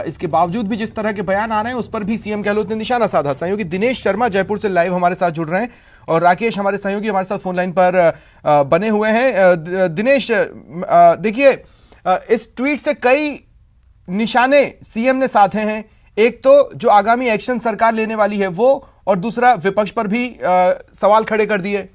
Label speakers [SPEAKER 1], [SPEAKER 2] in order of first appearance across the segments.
[SPEAKER 1] इसके बावजूद भी जिस तरह के बयान आ रहे हैं उस पर भी सीएम गहलोत ने निशाना साधा। सहयोगी दिनेश शर्मा जयपुर से लाइव हमारे साथ जुड़ रहे हैं और राकेश हमारे सहयोगी हमारे साथ फोन लाइन पर बने हुए हैं। दिनेश, देखिए, इस ट्वीट से कई निशाने सीएम ने साधे हैं। एक तो जो आगामी एक्शन सरकार लेने वाली है वो, और दूसरा विपक्ष पर भी सवाल खड़े कर दिए।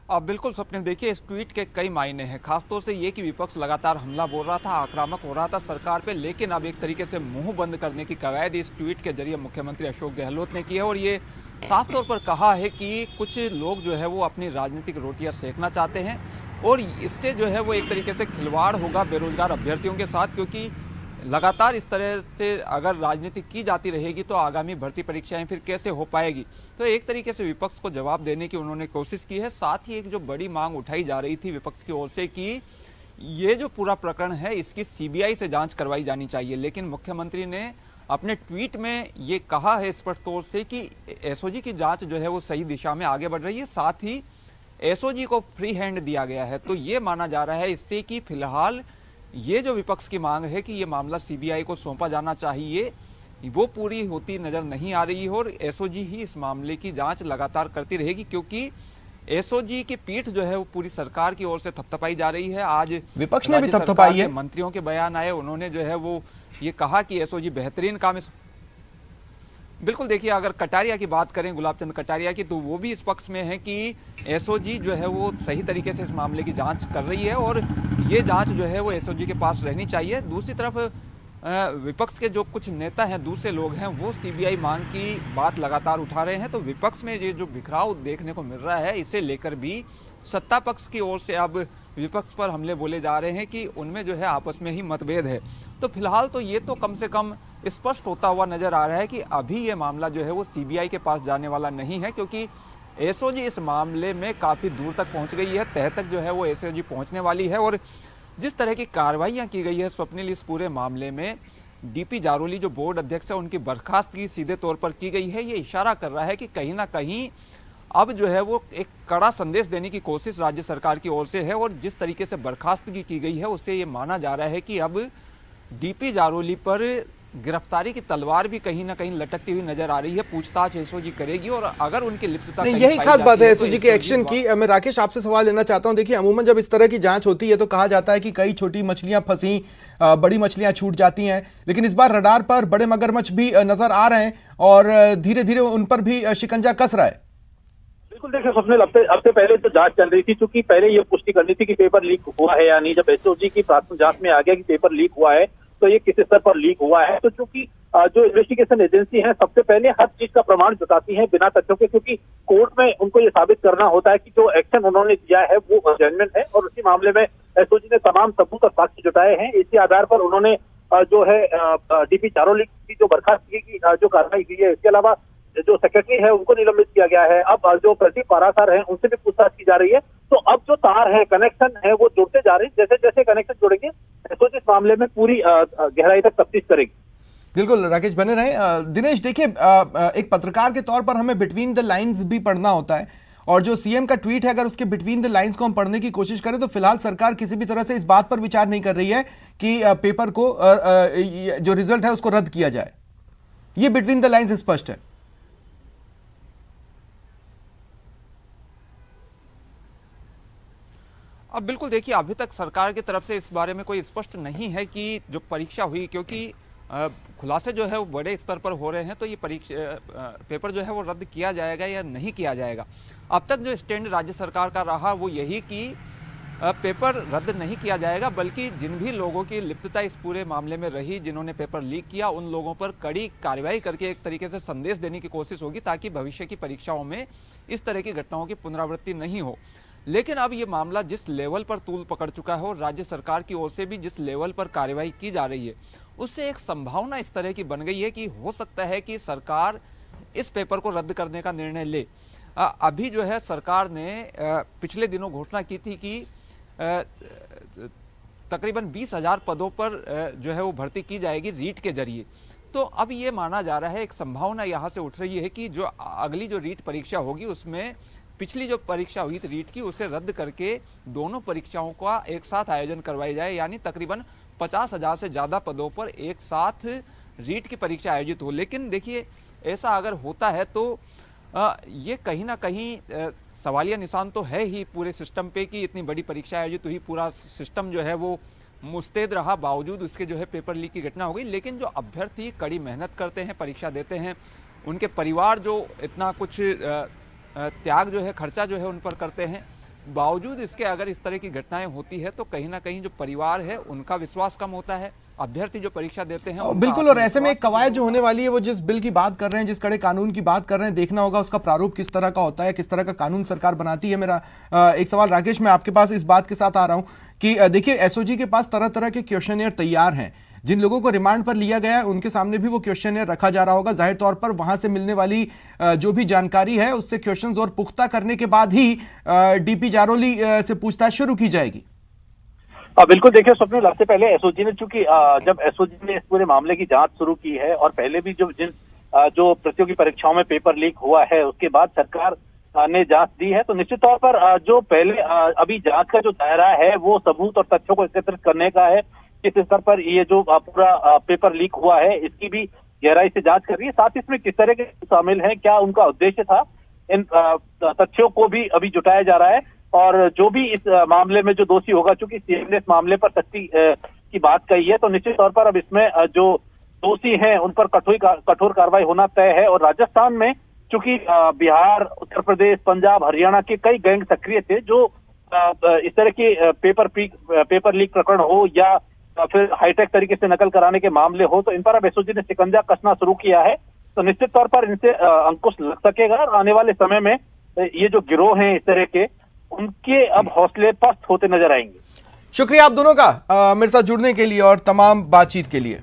[SPEAKER 2] अब बिल्कुल स्वप्निल, देखिए इस ट्वीट के कई मायने हैं। खासतौर से ये कि विपक्ष लगातार हमला बोल रहा था, आक्रामक हो रहा था सरकार पे, लेकिन अब एक तरीके से मुंह बंद करने की कवायद इस ट्वीट के जरिए मुख्यमंत्री अशोक गहलोत ने की है और ये साफ तौर पर कहा है कि कुछ लोग जो है वो अपनी राजनीतिक रोटियां सेकना चाहते हैं और इससे जो है वो एक तरीके से खिलवाड़ होगा बेरोजगार अभ्यर्थियों के साथ, क्योंकि लगातार इस तरह से अगर राजनीति की जाती रहेगी तो आगामी भर्ती परीक्षाएं फिर कैसे हो पाएगी। तो एक तरीके से विपक्ष को जवाब देने की उन्होंने कोशिश की है। साथ ही एक जो बड़ी मांग उठाई जा रही थी विपक्ष की ओर से कि ये जो पूरा प्रकरण है इसकी सीबीआई से जांच करवाई जानी चाहिए, लेकिन मुख्यमंत्री ने अपने ट्वीट में ये कहा है स्पष्ट तौर से कि एसओजी की जांच जो है वो सही दिशा में आगे बढ़ रही है, साथ ही एसओजी को फ्री हैंड दिया गया है। तो ये माना जा रहा है इससे कि फिलहाल ये जो विपक्ष की मांग है कि ये मामला सीबीआई को सौंपा जाना चाहिए, वो पूरी होती नजर नहीं आ रही है और एसओजी ही इस मामले की जांच लगातार करती रहेगी, क्योंकि एसओजी की पीठ जो है वो पूरी सरकार की ओर से थपथपाई जा रही है। आज
[SPEAKER 1] विपक्ष ने भी थपथपाई है,
[SPEAKER 2] मंत्रियों के बयान आए, उन्होंने जो है वो ये कहा कि एसओजी बेहतरीन काम बिल्कुल। देखिए, अगर कटारिया की बात करें, गुलाब चंद कटारिया की, तो वो भी इस पक्ष में है कि एसओजी जो है वो सही तरीके से इस मामले की जांच कर रही है और ये जांच जो है वो एसओजी के पास रहनी चाहिए। दूसरी तरफ विपक्ष के जो कुछ नेता हैं, दूसरे लोग हैं, वो सीबीआई मांग की बात लगातार उठा रहे हैं। तो विपक्ष में ये जो बिखराव देखने को मिल रहा है, इसे लेकर भी सत्ता पक्ष की ओर से अब विपक्ष पर हमले बोले जा रहे हैं कि उनमें जो है आपस में ही मतभेद है। तो फिलहाल तो ये तो कम से कम स्पष्ट होता हुआ नजर आ रहा है कि अभी ये मामला जो है वो सीबीआई के पास जाने वाला नहीं है, क्योंकि एसओजी इस मामले में काफी दूर तक पहुंच गई है, तह तक जो है वो एसओजी पहुंचने वाली है। और जिस तरह की कार्रवाइयां की गई है स्वप्निल इस पूरे मामले में, डीपी जारोली जो बोर्ड अध्यक्ष है उनकी बर्खास्तगी सीधे तौर पर की गई है। ये इशारा कर रहा है कि कहीं ना कहीं अब जो है वो एक कड़ा संदेश देने की कोशिश राज्य सरकार की ओर से है और जिस तरीके से बर्खास्तगी की गई है उससे ये माना जा रहा है कि अब डीपी जारोली पर गिरफ्तारी की तलवार भी कहीं ना कहीं लटकती हुई नजर आ रही है। पूछताछ एसओजी करेगी और अगर उनकी लिप्तता
[SPEAKER 1] यही खास बात है एसओजी के एक्शन की। मैं राकेश आपसे सवाल लेना चाहता हूं। देखिए, अमूमन जब इस तरह की जांच होती है तो कहा जाता है कि कई छोटी मछलियां फंसी, बड़ी मछलियां छूट जाती हैं, लेकिन इस बार रडार पर बड़े मगरमच्छ भी नजर आ रहे हैं और धीरे धीरे उन पर भी शिकंजा कस रहा है।
[SPEAKER 3] बिल्कुल, देखिए स्वप्निल, हफ्ते पहले तो जांच चल रही थी, क्योंकि पहले ये पुष्टि करनी थी कि पेपर लीक हुआ है या नहीं। जब एसओजी की प्राथमिक जांच में आ गया कि पेपर लीक हुआ है तो ये किस स्तर पर लीक हुआ है, तो चूंकि जो इन्वेस्टिगेशन एजेंसी है सबसे पहले हर चीज का प्रमाण जुटाती है बिना तथ्यों के, क्योंकि कोर्ट में उनको ये साबित करना होता है कि जो एक्शन उन्होंने दिया है वो जेन्युइन है। और उसी मामले में एसओजी ने तमाम सबूत और साक्ष्य जुटाए हैं। इसी आधार पर उन्होंने जो है डीपी जारोली की जो बर्खास्तगी की जो कार्रवाई की है, इसके अलावा जो सेक्रेटरी है उनको निलंबित किया गया है। अब जो प्रदीप पारासर है उनसे भी पूछताछ की जा रही है। तो अब जो तार है, कनेक्शन है, वो जुड़ते जा रहे हैं। जैसे जैसे कनेक्शन जुड़ेंगे एसओजी इस मामले में पूरी गहराई तक तफ्तीश करेगी।
[SPEAKER 1] बिल्कुल राकेश, बने रहे। दिनेश, देखिए, एक पत्रकार के तौर पर हमें बिटवीन द लाइंस भी पढ़ना होता है और जो सीएम का ट्वीट है अगर उसके बिटवीन द लाइंस को हम पढ़ने की कोशिश करें तो फिलहाल सरकार किसी भी तरह से इस बात पर विचार नहीं कर रही है कि पेपर को जो रिजल्ट है उसको रद्द किया जाए। ये बिटवीन द लाइंस स्पष्ट है।
[SPEAKER 2] अब बिल्कुल देखिए, अभी तक सरकार की तरफ से इस बारे में कोई स्पष्ट नहीं है कि जो परीक्षा हुई, क्योंकि खुलासे जो है वो बड़े स्तर पर हो रहे हैं, तो ये परीक्षा पेपर जो है वो रद्द किया जाएगा या नहीं किया जाएगा। अब तक जो स्टैंड राज्य सरकार का रहा वो यही कि पेपर रद्द नहीं किया जाएगा, बल्कि जिन भी लोगों की लिप्तता इस पूरे मामले में रही, जिन्होंने पेपर लीक किया, उन लोगों पर कड़ी कार्रवाई करके एक तरीके से संदेश देने की कोशिश होगी ताकि भविष्य की परीक्षाओं में इस तरह की घटनाओं की पुनरावृत्ति नहीं हो। लेकिन अब ये मामला जिस लेवल पर तूल पकड़ चुका है और राज्य सरकार की ओर से भी जिस लेवल पर कार्रवाई की जा रही है, उससे एक संभावना इस तरह की बन गई है कि हो सकता है कि सरकार इस पेपर को रद्द करने का निर्णय ले। अभी जो है सरकार ने पिछले दिनों घोषणा की थी कि तकरीबन 20,000 पदों पर जो है वो भर्ती की जाएगी रीट के जरिए। तो अब ये माना जा रहा है, एक संभावना यहाँ से उठ रही है कि जो अगली जो रीट परीक्षा होगी उसमें पिछली जो परीक्षा हुई थी रीट की उसे रद्द करके दोनों परीक्षाओं का एक साथ आयोजन करवाई जाए, यानी तकरीबन 50,000 से ज़्यादा पदों पर एक साथ रीट की परीक्षा आयोजित हो। लेकिन देखिए ऐसा अगर होता है तो ये कहीं ना कहीं सवालिया निशान तो है ही पूरे सिस्टम पे कि इतनी बड़ी परीक्षा आयोजित हुई, पूरा सिस्टम जो है वो मुस्तैद रहा, बावजूद उसके जो है पेपर लीक की घटना हो गई। लेकिन जो अभ्यर्थी कड़ी मेहनत करते हैं, परीक्षा देते हैं, उनके परिवार जो इतना कुछ त्याग जो है, खर्चा जो है उन पर करते हैं, बावजूद इसके अगर इस तरह की घटनाएं होती है तो कहीं ना कहीं जो परिवार है उनका विश्वास कम होता है, अभ्यर्थी जो परीक्षा देते हैं
[SPEAKER 1] बिल्कुल। और ऐसे में एक कवायद जो होने वाली है, वो जिस बिल की बात कर रहे हैं, जिस कड़े कानून की बात कर रहे हैं, देखना होगा उसका प्रारूप किस तरह का होता है, किस तरह का कानून सरकार बनाती है। मेरा एक सवाल राकेश, मैं आपके पास इस बात के साथ आ रहा हूं कि देखिए एसओजी के पास तरह तरह के क्वेश्चनियर तैयार हैं। जिन लोगों को रिमांड पर लिया गया है उनके सामने भी वो क्वेश्चनियर रखा जा रहा होगा। जाहिर तौर पर वहां से मिलने वाली जो भी जानकारी है उससे क्वेश्चंस और पुख्ता करने के बाद ही डीपी जारोली से पूछताछ शुरू की जाएगी।
[SPEAKER 3] बिल्कुल। देखिए स्वप्निल, सबसे पहले एसओजी ने, चूंकि जब एसओजी ने इस पूरे मामले की जांच शुरू की है और पहले भी जो प्रतियोगी परीक्षाओं में पेपर लीक हुआ है उसके बाद सरकार ने जांच दी है, तो निश्चित तौर पर जो पहले अभी जांच का जो दायरा है वो सबूत और तथ्यों को एकत्रित करने का है। किस स्तर पर ये जो पूरा पेपर लीक हुआ है इसकी भी गहराई से जांच कर रही है। साथ ही इसमें किस तरह के शामिल हैं, क्या उनका उद्देश्य था, इन तथ्यों को भी अभी जुटाया जा रहा है। और जो भी इस मामले में जो दोषी होगा, चूंकि सीएम ने इस मामले पर सख्ती की बात कही है, तो निश्चित तौर पर अब इसमें जो दोषी हैं उन पर कठोर कार्रवाई होना तय है। और राजस्थान में चूंकि बिहार, उत्तर प्रदेश, पंजाब, हरियाणा के कई गैंग सक्रिय थे जो इस तरह के पेपर लीक प्रकरण हो या फिर हाईटेक तरीके से नकल कराने के मामले हो, तो इन पर अब एसओजी ने शिकंजा कसना शुरू किया है। तो निश्चित तौर पर इनसे अंकुश लग सकेगा और आने वाले समय में ये जो गिरोह हैं इस तरह के, उनके अब हौसले पस्त होते नजर आएंगे।
[SPEAKER 1] शुक्रिया आप दोनों का मेरे साथ जुड़ने के लिए और तमाम बातचीत के लिए।